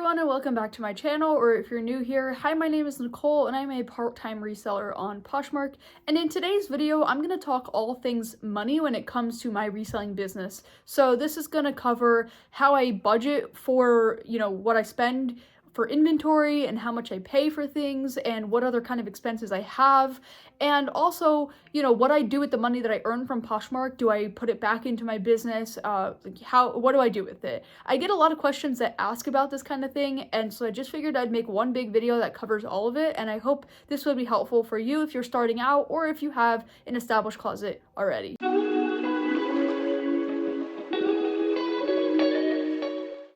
everyone and welcome back to my channel, or if you're new here, hi, my name is Nicole and I'm a part-time reseller on Poshmark, and in today's video I'm going to talk all things money when it comes to my reselling business. So this is going to cover how I budget for, what I spend for inventory and how much I pay for things and what other kind of expenses I have, and also, what I do with the money that I earn from Poshmark. Do I put it back into my business? What do I do with it? I get a lot of questions that ask about this kind of thing, and so I just figured I'd make one big video that covers all of it, and I hope this will be helpful for you if you're starting out or if you have an established closet already.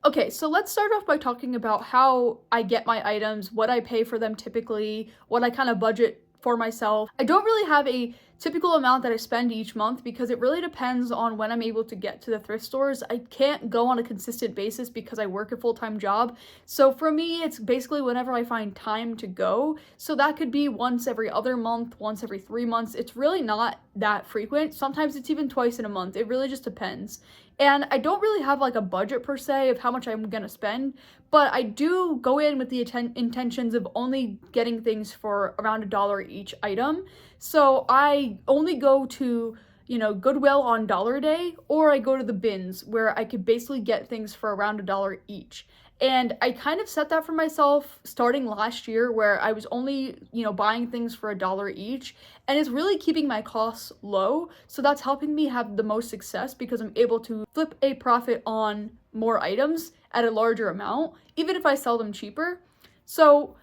Okay, so let's start off by talking about how I get my items, what I pay for them typically, what I kind of budget for myself. I don't really have a typical amount that I spend each month because it really depends on when I'm able to get to the thrift stores. I can't go on a consistent basis because I work a full-time job. So for me, it's basically whenever I find time to go. So that could be once every other month, once every 3 months. It's really not that frequent. Sometimes it's even twice in a month. It really just depends. And I don't really have like a budget per se of how much I'm gonna spend, but I do go in with the intentions of only getting things for around $1 each item. So I only go to, Goodwill on Dollar Day, or I go to the bins where I could basically get things for around $1 each. And I kind of set that for myself starting last year, where I was only, buying things for $1 each, and it's really keeping my costs low. So that's helping me have the most success because I'm able to flip a profit on more items at a larger amount, even if I sell them cheaper. So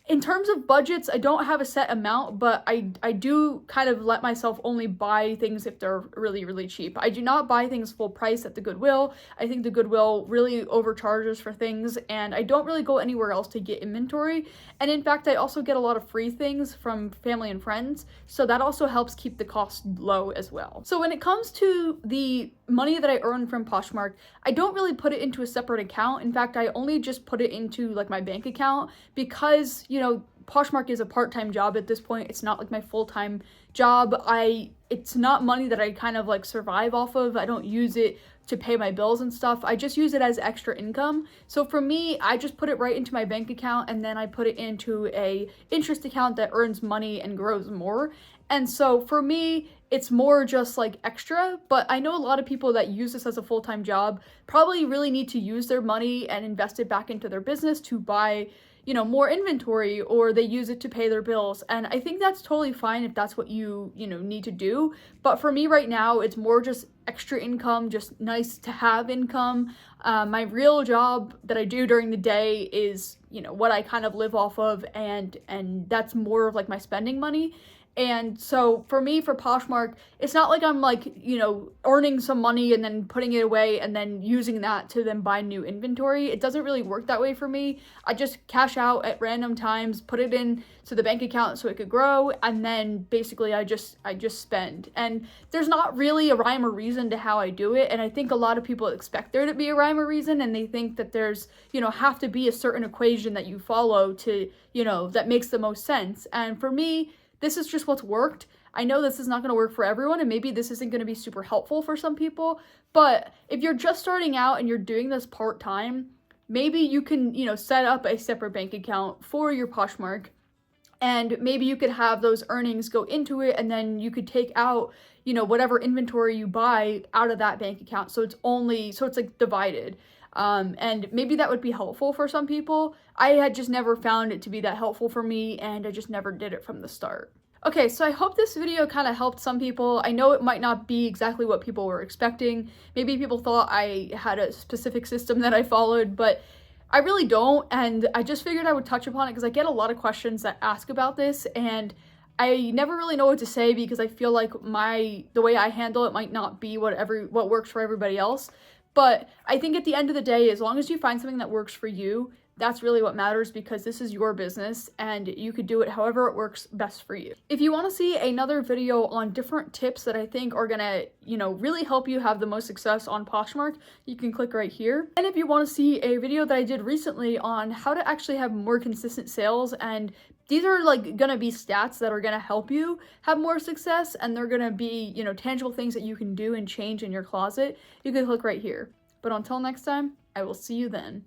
in terms of budgets, I don't have a set amount, but I do kind of let myself only buy things if they're really, really cheap. I do not buy things full price at the Goodwill. I think the Goodwill really overcharges for things, and I don't really go anywhere else to get inventory. And in fact, I also get a lot of free things from family and friends, so that also helps keep the cost low as well. So when it comes to the money that I earn from Poshmark, I don't really put it into a separate account. In fact, I only just put it into like my bank account because, Poshmark is a part-time job at this point. It's not like my full-time job. It's not money that I kind of like survive off of. I don't use it to pay my bills and stuff. I just use it as extra income. So for me, I just put it right into my bank account, and then I put it into a interest account that earns money and grows more. And so for me, it's more just like extra, but I know a lot of people that use this as a full-time job probably really need to use their money and invest it back into their business to buy, more inventory, or they use it to pay their bills. And I think that's totally fine if that's what you need to do. But for me right now, it's more just extra income, just nice to have income. My real job that I do during the day is, what I kind of live off of, and that's more of like my spending money. And so for me, for Poshmark, it's not like I'm like, earning some money and then putting it away and then using that to then buy new inventory. It doesn't really work that way for me. I just cash out at random times, put it in to the bank account so it could grow, and then basically I just spend. And there's not really a rhyme or reason to how I do it. And I think a lot of people expect there to be a rhyme or reason, and they think that there's, have to be a certain equation that you follow to, that makes the most sense. And for me, this is just what's worked. I know this is not going to work for everyone, and maybe this isn't going to be super helpful for some people, but if you're just starting out and you're doing this part-time, maybe you can, set up a separate bank account for your Poshmark, and maybe you could have those earnings go into it, and then you could take out, whatever inventory you buy out of that bank account. So it's like divided. And maybe that would be helpful for some people. I had just never found it to be that helpful for me, and I just never did it from the start. Okay, so I hope this video kind of helped some people. I know it might not be exactly what people were expecting. Maybe people thought I had a specific system that I followed, but I really don't, and I just figured I would touch upon it because I get a lot of questions that ask about this, and I never really know what to say because I feel like the way I handle it might not be what works for everybody else. But I think at the end of the day, as long as you find something that works for you, that's really what matters, because this is your business and you could do it however it works best for you. If you want to see another video on different tips that I think are gonna, really help you have the most success on Poshmark, you can click right here. And if you want to see a video that I did recently on how to actually have more consistent sales, and these are like gonna be stats that are gonna help you have more success, and they're gonna be, tangible things that you can do and change in your closet, you can click right here. But until next time, I will see you then.